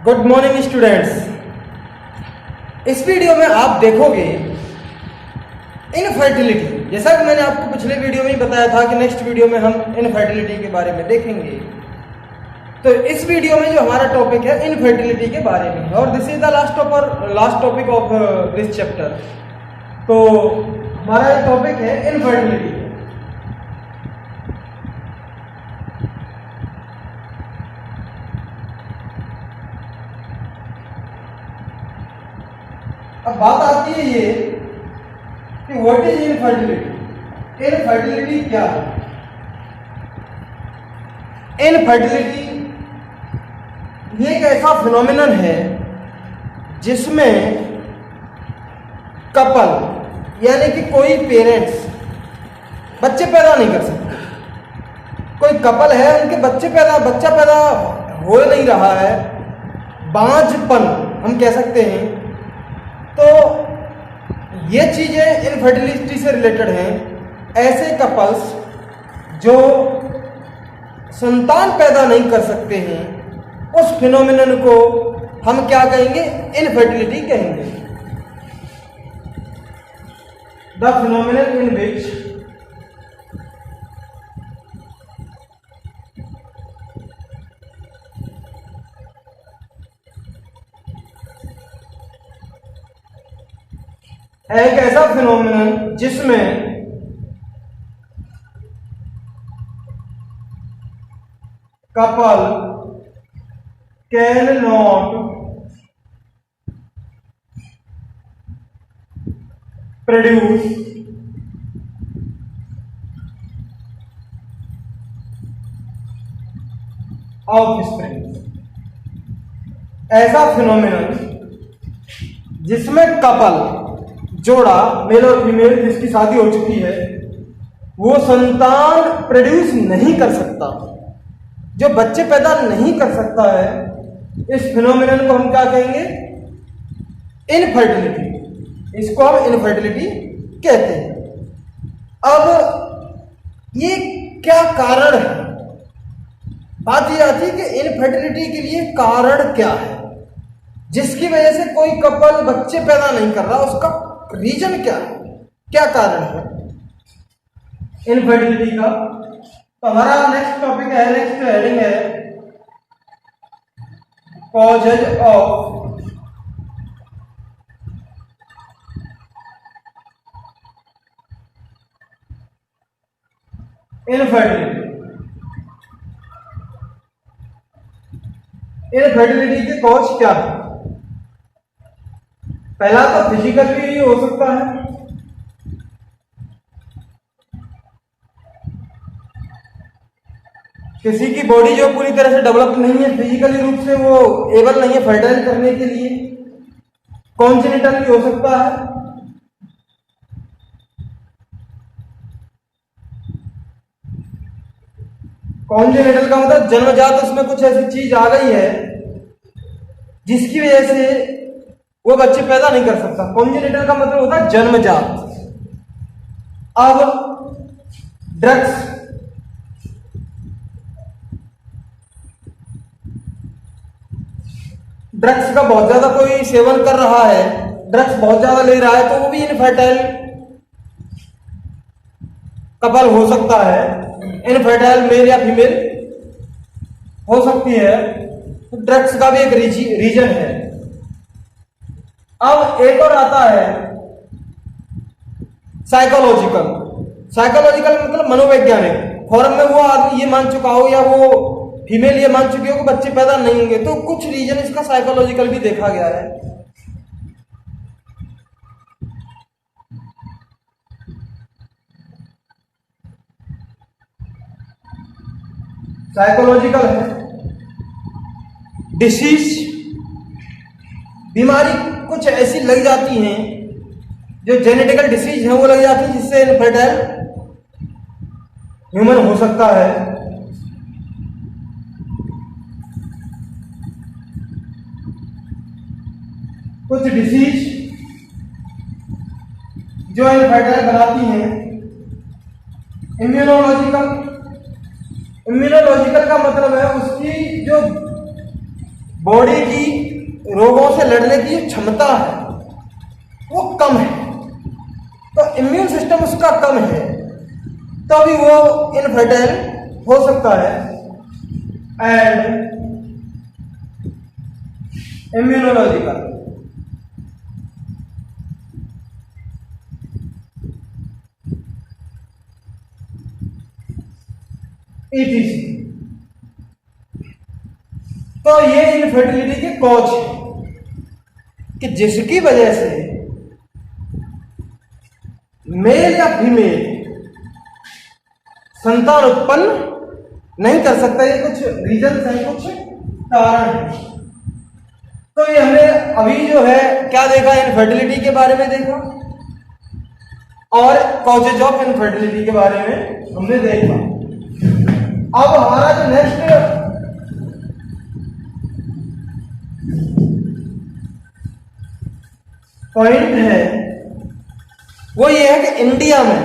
Good morning students. इस video में आप देखोगे इनफर्टिलिटी। जैसा कि मैंने आपको पिछले वीडियो में ही बताया था कि नेक्स्ट वीडियो में हम इनफर्टिलिटी के बारे में देखेंगे। तो इस वीडियो में जो हमारा टॉपिक है इनफर्टिलिटी के बारे में, और this is the last topic of this chapter. तो हमारा ये टॉपिक है इनफर्टिलिटी। अब बात आती है ये कि व्हाट इज इनफर्टिलिटी। इनफर्टिलिटी क्या है? इनफर्टिलिटी ये एक ऐसा फिनोमिनन है जिसमें कपल यानी कि कोई पेरेंट्स बच्चे पैदा नहीं कर सकते। कोई कपल है, उनके बच्चा पैदा हो नहीं रहा है, बांझपन हम कह सकते हैं। तो ये चीज़ें इनफर्टिलिटी से रिलेटेड हैं। ऐसे कपल्स जो संतान पैदा नहीं कर सकते हैं, उस फिनोमिनन को हम क्या कहेंगे? इनफर्टिलिटी कहेंगे। द फिनोमिनन इन विच है एक ऐसा फिनोमिनन जिसमें couple can not produce offspring. ऐसा फिनोमिनन जिसमें कपल जोड़ा मेल और फीमेल जिसकी शादी हो चुकी है, वो संतान प्रोड्यूस नहीं कर सकता, जो बच्चे पैदा नहीं कर सकता है, इस फिनोमिनन को हम क्या कहेंगे? इनफर्टिलिटी। इसको हम इनफर्टिलिटी कहते हैं। अब ये क्या कारण है? बात ये आती है कि इनफर्टिलिटी के लिए कारण क्या है जिसकी वजह से कोई कपल बच्चे पैदा नहीं कर रहा, उसका रीजन क्या है, क्या कारण है इनफर्टिलिटी का। तो हमारा नेक्स्ट टॉपिक है, नेक्स्ट हेडिंग है कॉजेज ऑफ इनफर्टिलिटी। इनफर्टिलिटी के कॉज क्या है? पहला तो फिजिकल भी हो सकता है। किसी की बॉडी जो पूरी तरह से डेवलप नहीं है, फिजिकली रूप से वो एबल नहीं है फर्टाइल करने के लिए, कॉन्जेनिटल भी हो सकता है। कॉन्जेनिटल का मतलब जन्मजात उसमें कुछ ऐसी चीज आ गई है जिसकी वजह से वो बच्चे पैदा नहीं कर सकता। कॉन्जेनिटल का मतलब होता है जन्मजात। अब ड्रग्स, ड्रग्स का बहुत ज्यादा कोई सेवन कर रहा है, ड्रग्स बहुत ज्यादा ले रहा है, तो वो भी इनफर्टाइल कपल हो सकता है। इनफर्टाइल मेल या फीमेल हो सकती है। तो ड्रग्स का भी एक रीजन है। अब एक और आता है साइकोलॉजिकल। साइकोलॉजिकल मतलब मनोवैज्ञानिक। फॉरम में वो आदमी ये मान चुका हो या वो फीमेल ये मान चुकी हो कि बच्चे पैदा नहीं होंगे, तो कुछ रीजन इसका साइकोलॉजिकल भी देखा गया है। साइकोलॉजिकल है, डिसीज, बीमारी कुछ ऐसी लग जाती हैं जो जेनेटिकल डिसीज है, वो लग जाती है जिससे इनफर्टाइल ह्यूमन हो सकता है। कुछ डिसीज जो इनफर्टाइल बनाती हैं। इम्यूनोलॉजिकल, इम्यूनोलॉजिकल का मतलब है उसकी जो बॉडी की रोगों से लड़ने की जो क्षमता है वो कम है, तो इम्यून सिस्टम उसका कम है, तभी वो इनफर्टाइल हो सकता है। And immunological, ETC। तो ये इनफर्टिलिटी के कॉज है कि जिसकी वजह से मेल या फीमेल संतान उत्पन्न नहीं कर सकता। ये कुछ रीजन है, कुछ कारण है। तो ये हमने अभी जो है क्या देखा, इनफर्टिलिटी के बारे में देखा और कॉजेज ऑफ इनफर्टिलिटी के बारे में हमने देखा। अब हमारा जो नेक्स्ट पॉइंट है वो ये है कि इंडिया में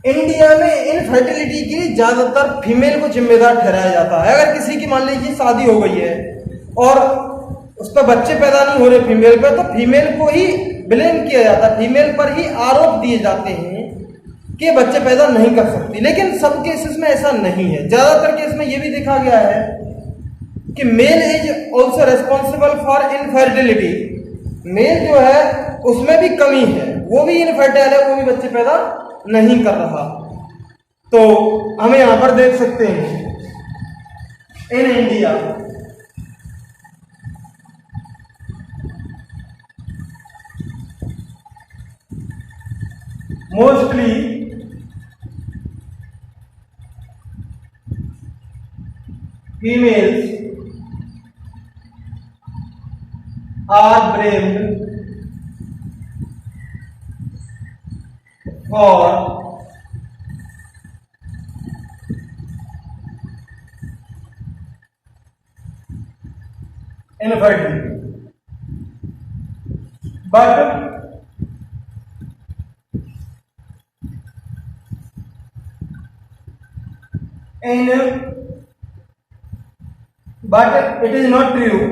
इनफर्टिलिटी के लिए ज्यादातर फीमेल को जिम्मेदार ठहराया जाता है। अगर किसी की मान लीजिए शादी हो गई है और उस पर बच्चे पैदा नहीं हो रहे फीमेल पर, तो फीमेल को ही ब्लेम किया जाता है, फीमेल पर ही आरोप दिए जाते हैं कि बच्चे पैदा नहीं कर सकती। लेकिन सब केसेस में ऐसा नहीं है। ज्यादातर केस में यह भी देखा गया है कि male is also responsible for infertility. Male जो है उसमें भी कमी है, वो भी इनफर्टाइल है, वो भी बच्चे पैदा नहीं कर रहा। तो हम यहां पर देख सकते हैं in India mostly females are blamed for infertility, but it is not true.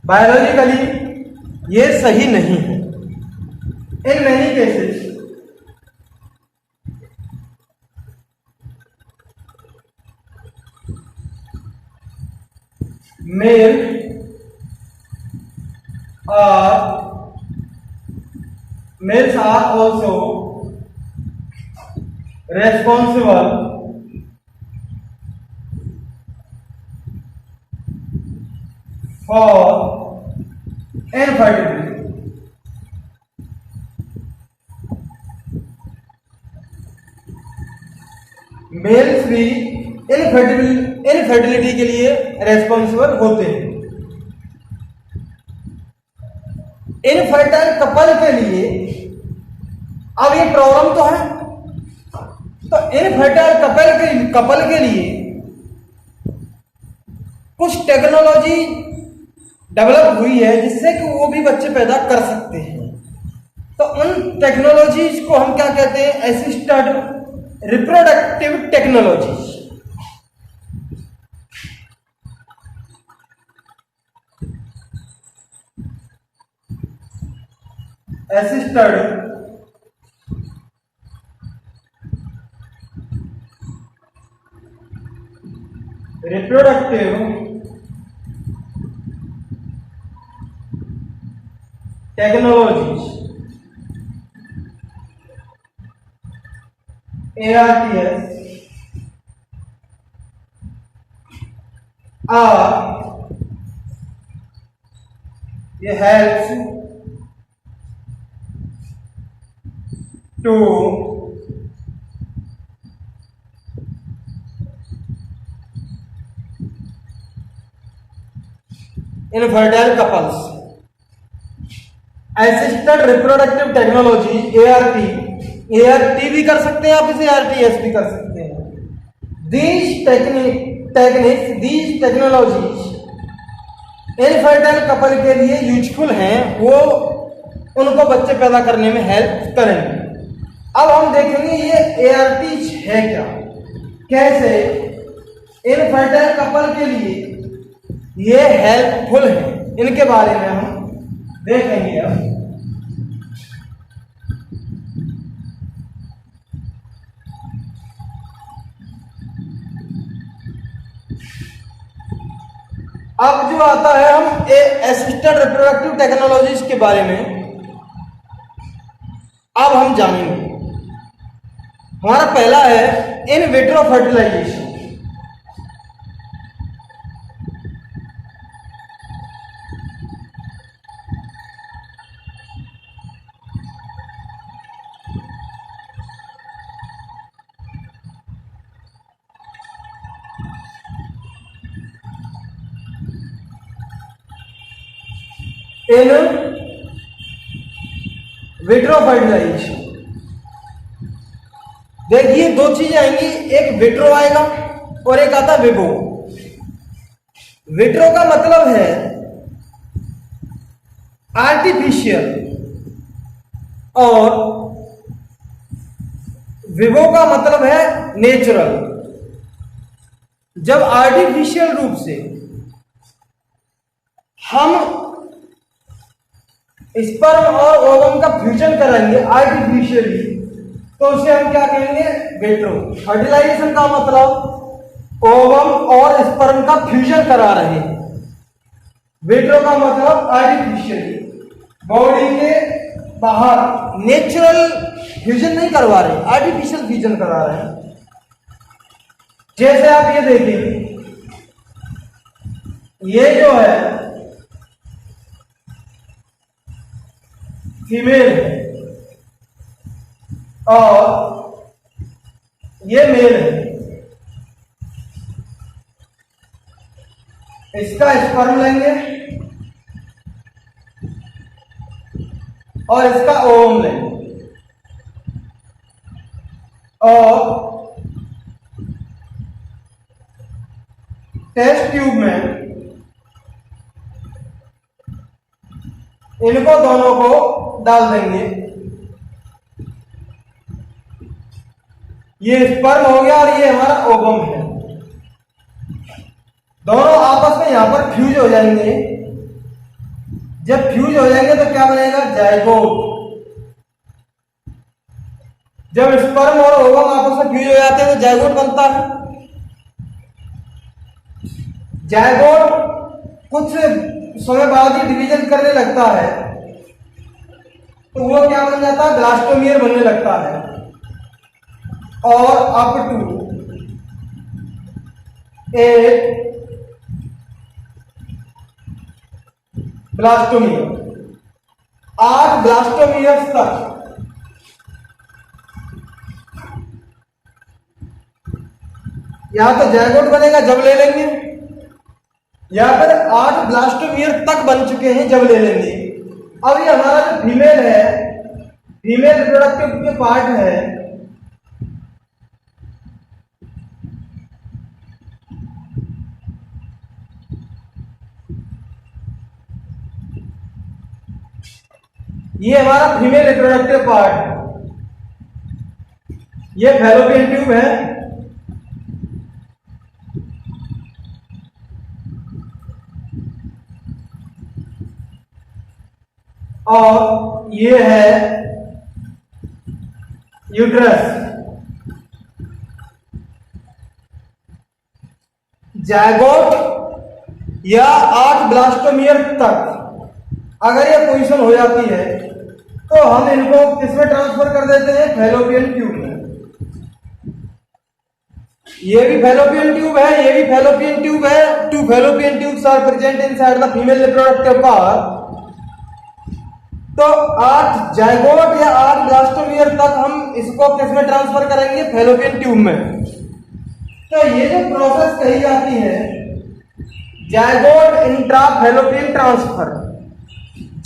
Biologically ये सही नहीं है। In many cases male males are also responsible for infertility। Males भी इनफर्टिलिटी के लिए रेस्पॉन्सिबल होते हैं। इनफर्टाइल कपल के लिए अब ये प्रॉब्लम तो है, तो इनफर्टाइल कपल के लिए कुछ टेक्नोलॉजी डेवलप हुई है जिससे कि वो भी बच्चे पैदा कर सकते हैं। तो उन टेक्नोलॉजीज को हम क्या कहते हैं, assisted reproductive technologies. assisted reproductive technologies ARTS it helps to infertile couples। assisted reproductive technology ART भी कर सकते हैं आप, इसे ARTS भी कर सकते हैं। These techniques, these technologies infertile couple के लिए यूजफुल हैं, वो उनको बच्चे पैदा करने में हेल्प करेंगे। अब हम देखेंगे ये ARTs है क्या, कैसे इनफर्टाइल कपल के लिए ये हेल्पफुल है, इनके बारे में हम देखेंगे। अब जो आता है हम असिस्टेड रिप्रोडक्टिव टेक्नोलॉजीज के बारे में अब हम जानेंगे। हमारा पहला है in vitro fertilization. In vitro fertilization देखिए दो चीजें आएंगी, एक विट्रो आएगा और एक आता विवो। विट्रो का मतलब है आर्टिफिशियल और विवो का मतलब है नेचुरल। जब आर्टिफिशियल रूप से हम स्पर्म और ओवम का फ्यूजन कराएंगे आर्टिफिशियली, तो उसे हम क्या कहेंगे, विट्रो। फर्टिलाइजेशन का मतलब ओवम और स्पर्म का फ्यूजन करा रहे हैं। विट्रो का मतलब आर्टिफिशियली, बॉडी के बाहर नेचुरल फ्यूजन नहीं करवा रहे, आर्टिफिशियल फ्यूजन करा रहे हैं। जैसे आप ये देखिए, ये जो है फीमेल है और ये मेल है। इसका स्पर्म लेंगे और इसका ओवम लेंगे और टेस्ट ट्यूब में इनको दोनों को डाल देंगे। ये स्पर्म हो गया और ये हमारा ओवम है। दोनों आपस में यहां पर फ्यूज हो जाएंगे। जब फ्यूज हो जाएंगे तो क्या बनेगा, जायगोट। जब स्पर्म और ओवम आपस में फ्यूज हो जाते हैं तो जायगोट बनता है। जायगोट कुछ समय बाद ही डिवीजन करने लगता है तो वो क्या बन जाता है, ब्लास्टोमियर बनने लगता है और up to a blastomere, 8 blastomeres तक यहां तो जायगोट बनेगा जब ले लेंगे, यहां पर 8 ब्लास्टोमियर तक बन चुके हैं जब ले लेंगे। अब ये हमारा जो फीमेल है, फीमेल रिप्रोडक्टिव के पार्ट है, ये हमारा फीमेल रिप्रोडक्टिव पार्ट, ये फैलोपियन ट्यूब है और ये है यूट्रस। जायगोट या 8 ब्लास्टोमियर तक अगर ये पोजीशन हो जाती है तो हम इनको किसमें ट्रांसफर कर देते हैं, फैलोपियन ट्यूब में। ये भी फैलोपियन ट्यूब है, ये भी फैलोपियन ट्यूब है। 2 fallopian tubes are present inside the female reproductive part. तो 8 जायगोट या 8 ब्लास्टोमियर तक हम इसको किसमें ट्रांसफर करेंगे, फैलोपियन ट्यूब में। तो ये जो प्रोसेस कही जाती है zygote intra fallopian transfer,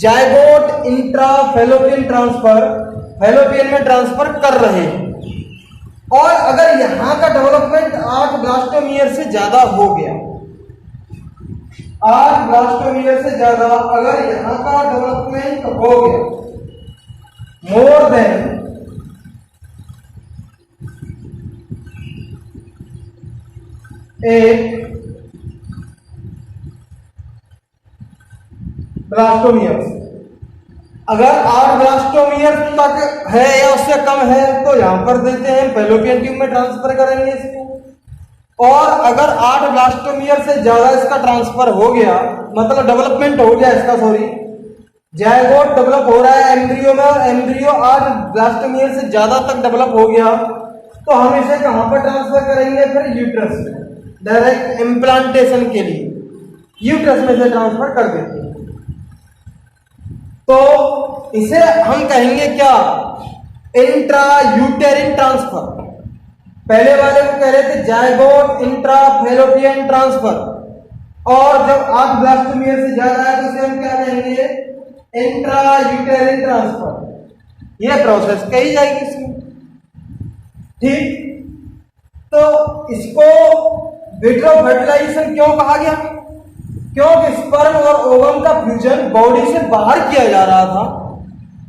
zygote intra fallopian transfer, fallopian में ट्रांसफर कर रहे हैं। और अगर यहां का डेवलपमेंट 8 ब्लास्टोमियर से ज्यादा हो गया, 8 ब्लास्टोमियर से ज्यादा अगर यहां का डेवलपमेंट हो गया मोर देन 8 ब्लास्टोमियर्स, अगर 8 ब्लास्टोमियर तक है या उससे कम है तो यहां पर देते हैं फैलोपियन ट्यूब में ट्रांसफर करेंगे इसको। और अगर 8 ब्लास्टोमियर से ज्यादा इसका ट्रांसफर हो गया, मतलब डेवलपमेंट हो गया इसका, सॉरी, जायगोट डेवलप हो रहा है एम्ब्रियो में और एम्ब्रियो 8 ब्लास्टोमियर से ज्यादा तक डेवलप हो गया, तो हम इसे कहां पर ट्रांसफर करेंगे? फिर यूट्रस में, डायरेक्ट इम्प्लांटेशन के लिए यूट्रस में से ट्रांसफर कर देते हैं। तो इसे हम कहेंगे क्या? Intra यूटेरिन transfer. पहले वाले को कह रहे थे जायगोट इंट्रा फैलोपियन ट्रांसफर, और जब 8 ब्लास्टोमियर से ज्यादा है तो इसे हम क्या कहेंगे? Intra यूटेरिन transfer. यह प्रोसेस कही जाएगी इसमें, ठीक। तो इसको विट्रो फर्टिलाइजेशन क्यों कहा गया? क्योंकि स्पर्म और ओवम का फ्यूजन बॉडी से बाहर किया जा रहा था,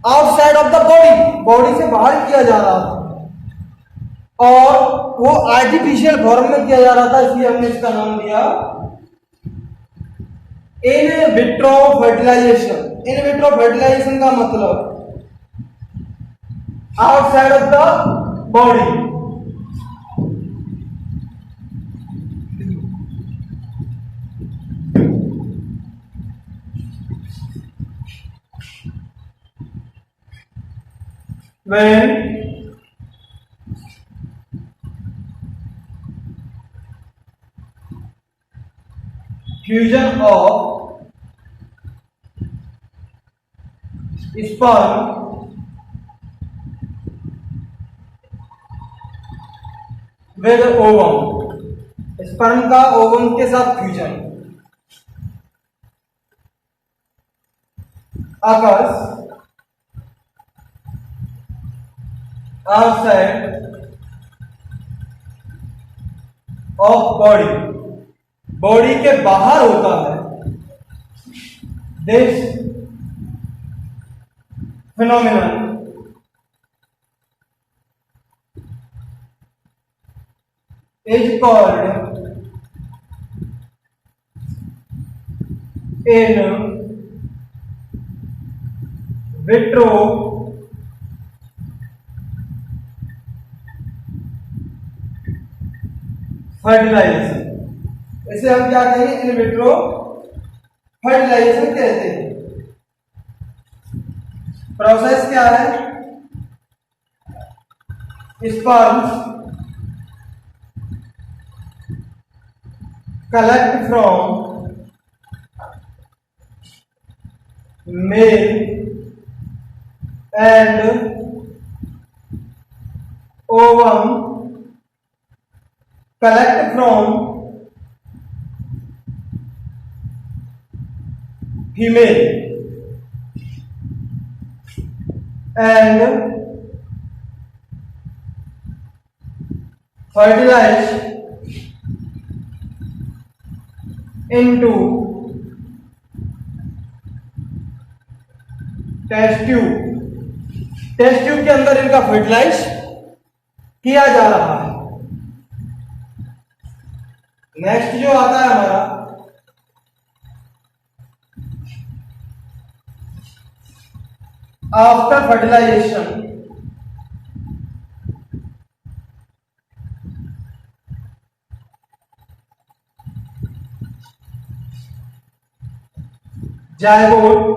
outside of the body, body से बाहर किया जा रहा था, और वो आर्टिफिशियल फॉर्म में किया जा रहा था, इसलिए हमने इसका नाम दिया in vitro fertilization. In vitro fertilization का मतलब outside of the body. When fusion of sperm with ovum, sperm का ओवम के साथ fusion occurs outside of body, body के बाहर होता है। This phenomenon is called in vitro fertilization. इसे हम क्या कहेंगे? इन विट्रो फर्टिलाइजेशन कहते हैं। प्रोसेस क्या है? Sperms collect from male and ovum collect from female and fertilize into test tube. Test tube के अंदर इनका फर्टिलाइज किया जा रहा है। नेक्स्ट जो आता है हमारा after fertilization, zygote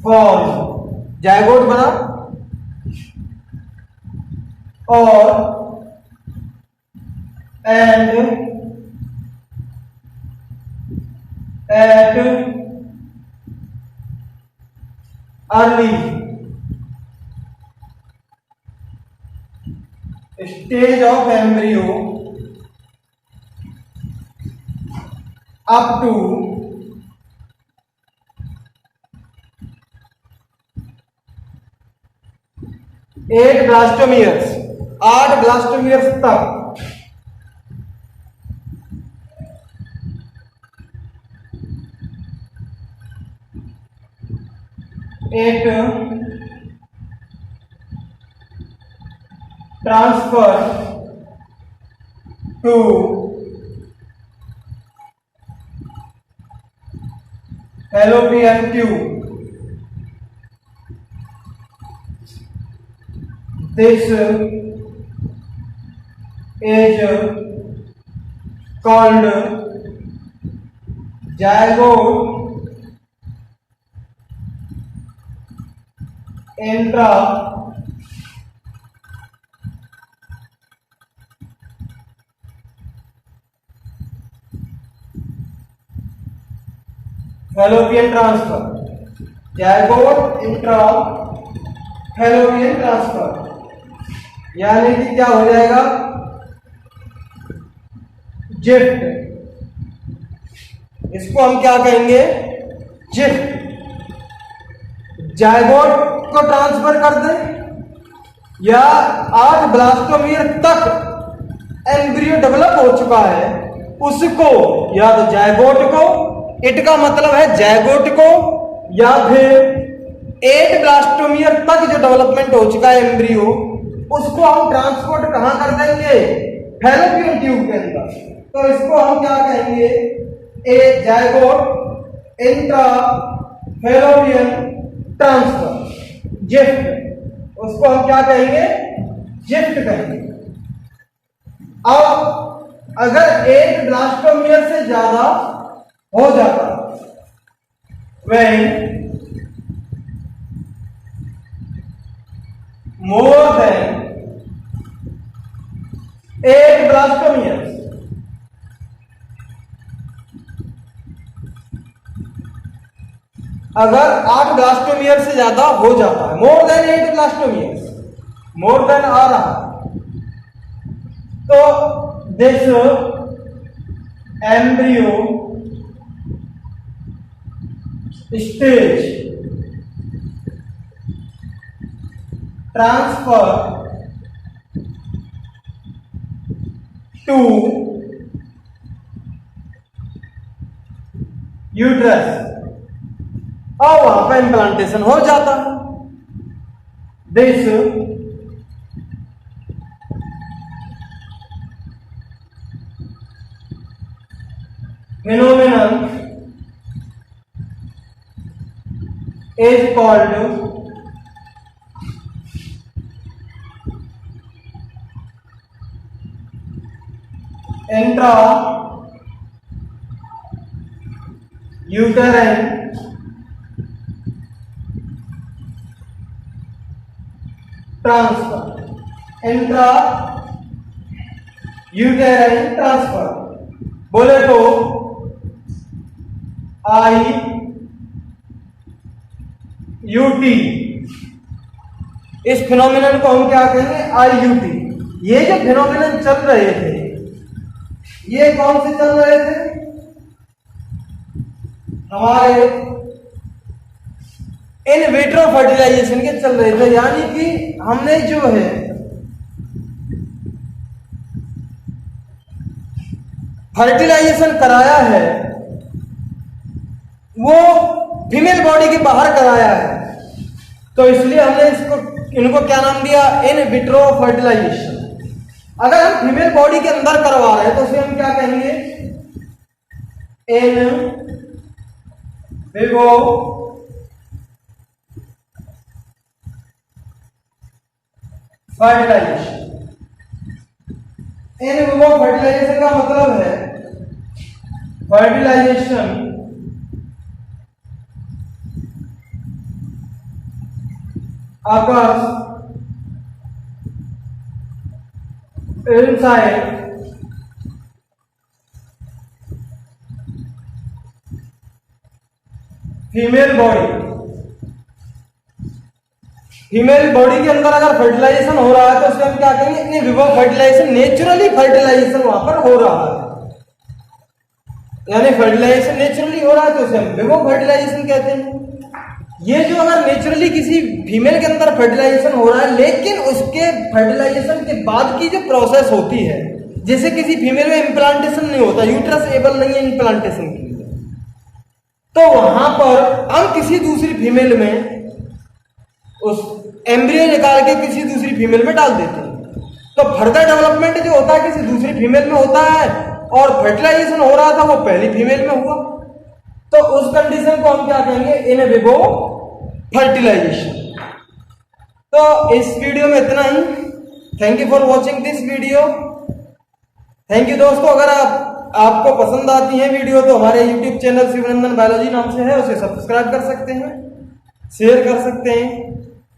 form, zygote बना और and at early stage of embryo up to 8 blastomeres, 8 blastomeres तक it transfer to fallopian tube. This is called zygote intra fallopian transfer, zygote intra fallopian transfer, यानी कि क्या हो जाएगा, gift, इसको हम क्या कहेंगे, जिफ्ट। जायगोट को ट्रांसफर कर दें या 8 ब्लास्टोमियर तक एम्ब्रियो डेवलप हो चुका है उसको, या तो जायगोट को, इट का मतलब है जायगोट को, या फिर 8 ब्लास्टोमियर तक जो डेवलपमेंट हो चुका है एम्ब्रियो, उसको हम ट्रांसपोर्ट कहां कर देंगे, फैलोपियन ट्यूब के अंदर। तो इसको हम क्या कहेंगे, a zygote intra fallopian transfer, GIFT, उसको हम क्या कहेंगे, जिफ्ट कहेंगे। अब अगर 8 ब्लास्टोमियर से ज्यादा हो जाता, when more than 8 blastomeres, अगर 8 ब्लास्टोमियर से ज्यादा हो जाता है, more than 8 blastomeres, more than आ रहा, तो this embryo stage transfer to uterus, और वहां पर इम्प्लांटेशन हो जाता है। This phenomenon is called intra uterine transfer, intra uterine transfer, बोले तो IUT, इस फिनोमिनन को हम क्या कहेंगे, IUT। ये जो फिनोमिनन चल रहे थे, ये कौन से चल रहे थे, हमारे इन विट्रो फर्टिलाइजेशन के चल रहे थे, यानी कि हमने जो है फर्टिलाइजेशन कराया है वो फीमेल बॉडी के बाहर कराया है, तो इसलिए हमने इनको क्या नाम दिया, इन विट्रो फर्टिलाइजेशन। अगर हम फीमेल बॉडी के अंदर करवा रहे हैं तो उसे हम क्या कहेंगे, in vivo fertilization. In vivo fertilization का मतलब है fertilization occurs inside female body. Female body के अंदर अगर फर्टिलाइजेशन हो रहा है तो उसे हम क्या कहेंगे, in vivo fertilization, naturally fertilization वहां पर हो रहा है, यानी फर्टिलाइजेशन नेचुरली हो रहा है तो उसे हम विवो फर्टिलाइजेशन कहते हैं। ये जो अगर नेचुरली किसी फीमेल के अंदर फर्टिलाइजेशन हो रहा है, लेकिन उसके फर्टिलाइजेशन के बाद की जो प्रोसेस होती है, जैसे किसी फीमेल में इम्प्लांटेशन नहीं होता, यूट्रस एबल नहीं है इम्प्लांटेशन के लिए, तो वहां पर हम किसी दूसरी फीमेल में उस एम्ब्रियो निकाल के किसी दूसरी फीमेल में डाल देते हैं। तो फर्दर डेवलपमेंट जो होता है किसी दूसरी फीमेल में होता है, और फर्टिलाइजेशन हो रहा था वो पहली फीमेल में हुआ, तो उस कंडीशन को हम क्या कहेंगे, इन विवो फर्टिलाइजेशन। तो इस वीडियो में इतना ही। Thank you for watching this video. Thank you दोस्तों। अगर आपको पसंद आती है वीडियो तो हमारे यूट्यूब चैनल शिवनंदन बायोलॉजी नाम से है, उसे सब्सक्राइब कर सकते हैं, शेयर कर सकते हैं।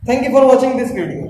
Thank you for watching this video.